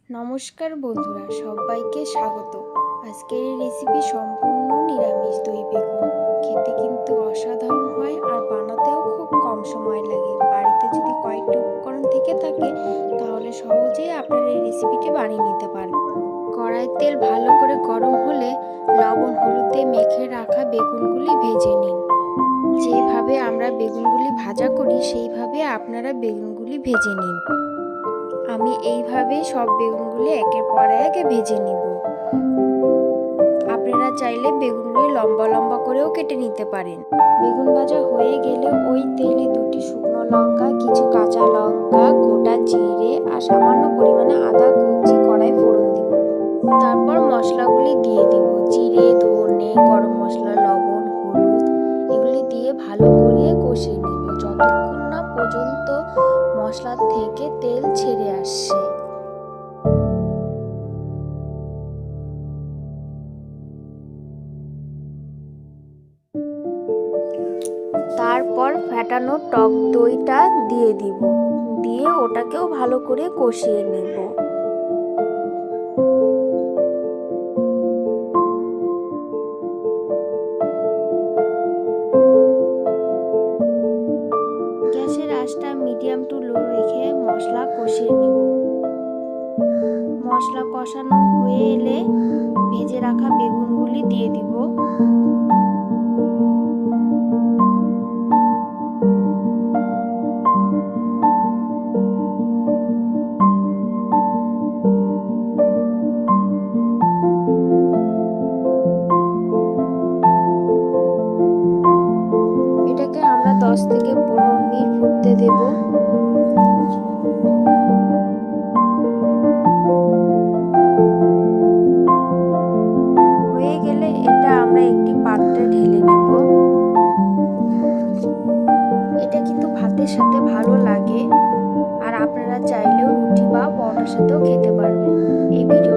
নমস্কার বন্ধুরা, সবাইকে স্বাগত। আজকের এই রেসিপি সম্পূর্ণ নিরামিষ দই বেগুন। খেতে কিন্তু অসাধারণ হয় আর বানাতেও খুব কম সময় লাগে। বাড়িতে যদি কয়েকটি উপকরণ থেকে থাকে তাহলে সহজেই আপনারা এই রেসিপিটি বানিয়ে নিতে পারেন। কড়াই তেল ভালো করে গরম হলে লবণ হলুদ দিয়ে মেখে রাখা বেগুনগুলি ভেজে নিন। যেভাবে আমরা বেগুনগুলি ভাজা করি সেইভাবে আপনারা বেগুনগুলি ভেজে নিন। আমি এইভাবে সব বেগুনগুলি একের পর এক ভেজে নিব। আপনারা চাইলে বেগুনগুলি লম্বা লম্বা করেও কেটে নিতে পারেন। বেগুন ভাজা হয়ে গেলে ওই তেলে 2টি শুকনো লঙ্কা, কিছু কাঁচা লঙ্কা, গোটা জিরে আর সামান্য পরিমাণে আদা কুচি কড়াই ফোড়ন দিব। তারপর মশলাগুলি দিয়ে দিব। জিরে, ধনে, গরম মশলা, লবণ, হলুদ এগুলি দিয়ে ভালো করে কষিয়ে নিব যতক্ষণ না পর্যন্ত মশলা থেকে তেল ছেড়ে আসছে। তারপর ফেটানো টক দইটা দিয়ে দিব, দিয়ে ওটাকেও ভালো করে কষিয়ে নেব। গ্যাসের আঁচটা মিডিয়াম টু লো রেখে মশলা কষিয়ে নেব। মশলা কষানো হয়ে এলে ভেজে রাখা বেগুনগুলি দিয়ে দিব। এটাকে আমরা 10 থেকে 15 মিনিট ফুটতে দেব। হয়ে গেলে এটা আমরা একটি পাত্রে ঢেলে নেব। এটা কিন্তু ভাতের সাথে ভালো লাগে আর আপনারা চাইলেও রুটি বা পরোটার সাথেও খেতে পারবেন। এই ভিডিও